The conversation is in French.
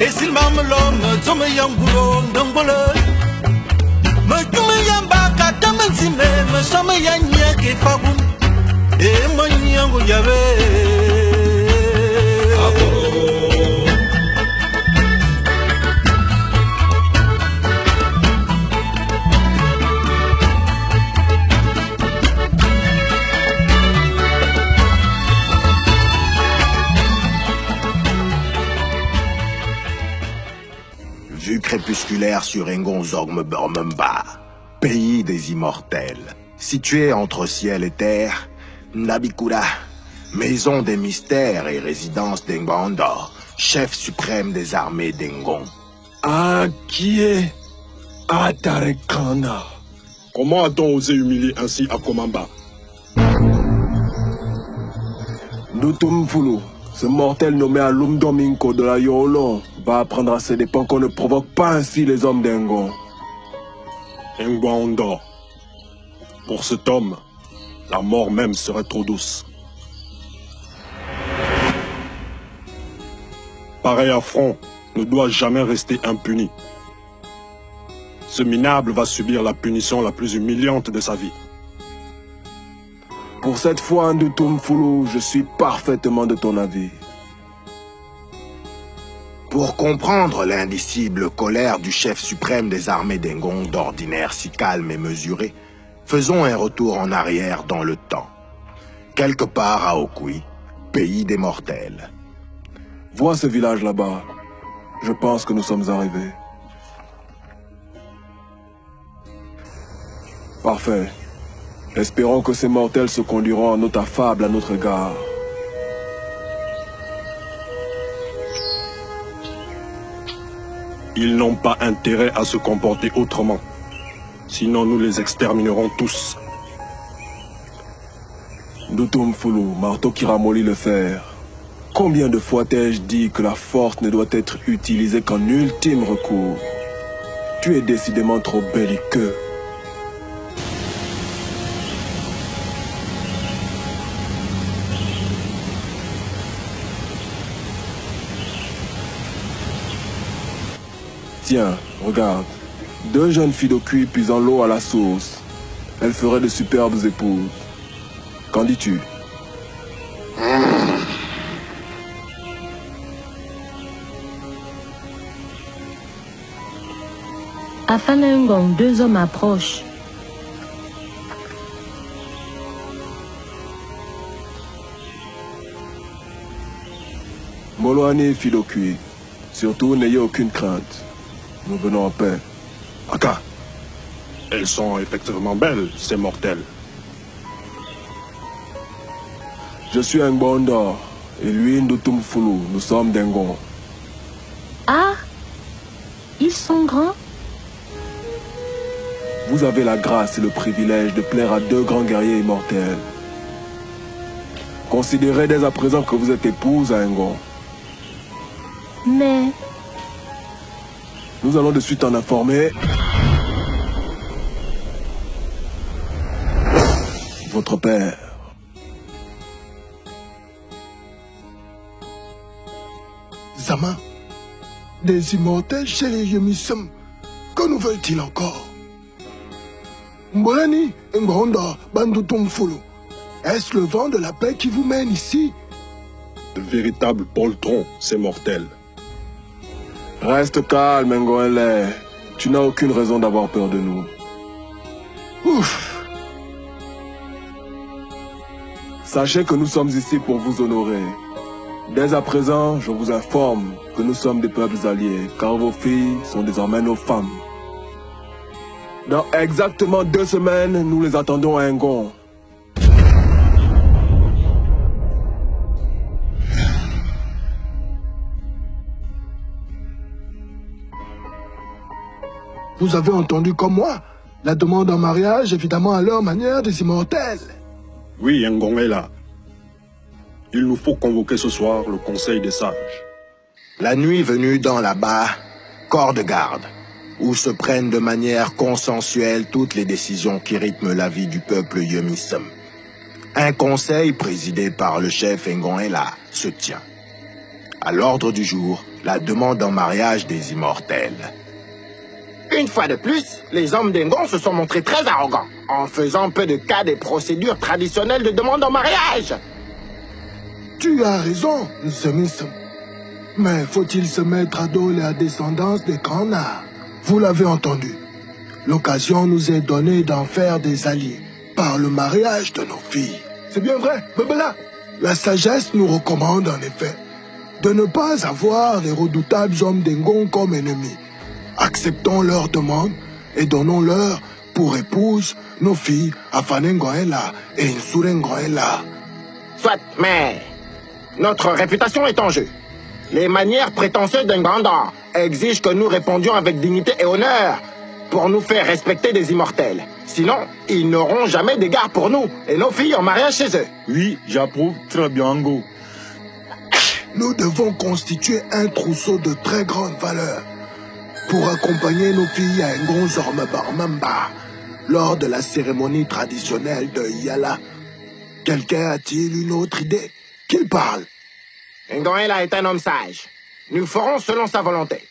Esil mamlom tome yangulo ndongole. Me tume yamba katame zime me some yanye ke fagu. E manyango yabe. Vue crépusculaire sur Engon Zorgme Burmemba, pays des immortels. Situé entre ciel et terre, Nabikura, maison des mystères et résidence d'Engondor, chef suprême des armées d'Engon. Ah, qui est Atarekana? Comment a-t-on osé humilier ainsi Akomamba? Ndutumfulu, ce mortel nommé Alum Domingo de la Yolon, va apprendre à ses dépens qu'on ne provoque pas ainsi les hommes d'Engon. Engondor. Pour cet homme, la mort même serait trop douce. Pareil affront ne doit jamais rester impuni. Ce minable va subir la punition la plus humiliante de sa vie. Pour cette fois, Ndutumfulu, je suis parfaitement de ton avis. Pour comprendre l'indicible colère du chef suprême des armées d'Engon, d'ordinaire si calme et mesuré, faisons un retour en arrière dans le temps. Quelque part à Okui, pays des mortels. Vois ce village là-bas. Je pense que nous sommes arrivés. Parfait. Espérons que ces mortels se conduiront en note affable à notre égard. Ils n'ont pas intérêt à se comporter autrement. Sinon nous les exterminerons tous. Ndutumfulu, marteau qui ramollit le fer. Combien de fois t'ai-je dit que la force ne doit être utilisée qu'en ultime recours? Tu es décidément trop belliqueux. Tiens, regarde. Deux jeunes filles d'Okui puisant l'eau à la source. Elles feraient de superbes épouses. Qu'en dis-tu? À Fanengong, deux hommes approchent. Moloani, fille d'Okui. Surtout, n'ayez aucune crainte. Nous venons en paix. Aka, elles sont effectivement belles, ces mortels. Je suis Engondor, et lui Ndutumfulu, nous sommes d'Engon. Ah, ils sont grands. Vous avez la grâce et le privilège de plaire à deux grands guerriers immortels. Considérez dès à présent que vous êtes épouse à Engon. Mais... Nous allons de suite en informer votre père. Zama, des immortels chez les Yemisum, que nous veulent-ils encore? Mbolani, Ngonda, Bandutumfulu, est-ce le vent de la paix qui vous mène ici? De véritables poltrons, ces mortels. Reste calme, Ngoele. Tu n'as aucune raison d'avoir peur de nous. Ouf! Sachez que nous sommes ici pour vous honorer. Dès à présent, je vous informe que nous sommes des peuples alliés, car vos filles sont désormais nos femmes. Dans exactement 2 semaines, nous les attendons à Engon. Vous avez entendu comme moi la demande en mariage, évidemment à leur manière, des immortels. Oui, Engon est là. Il nous faut convoquer ce soir le conseil des sages. La nuit venue dans là-bas, corps de garde, où se prennent de manière consensuelle toutes les décisions qui rythment la vie du peuple Yemisum. Un conseil présidé par le chef Engon est là se tient. À l'ordre du jour, la demande en mariage des immortels. Une fois de plus, les hommes d'Engon se sont montrés très arrogants, en faisant peu de cas des procédures traditionnelles de demande en mariage. Tu as raison, Zemis. Mais faut-il se mettre à dos la descendance des Granards? Vous l'avez entendu. L'occasion nous est donnée d'en faire des alliés par le mariage de nos filles. C'est bien vrai, Bebela. La sagesse nous recommande en effet de ne pas avoir les redoutables hommes d'Engon comme ennemis. Acceptons leur demande et donnons-leur pour épouse nos filles Afanengoela et Insurengoela. Soit, mais notre réputation est en jeu. Les manières prétentieuses d'un Grandor exigent que nous répondions avec dignité et honneur pour nous faire respecter des immortels. Sinon, ils n'auront jamais d'égard pour nous et nos filles en mariage chez eux. Oui, j'approuve très bien, Ango. Nous devons constituer un trousseau de très grande valeur pour accompagner nos filles à Ngonzorme Barmamba lors de la cérémonie traditionnelle de Yala. Quelqu'un a-t-il une autre idée? Qu'il parle. Ngoela est un homme sage. Nous ferons selon sa volonté.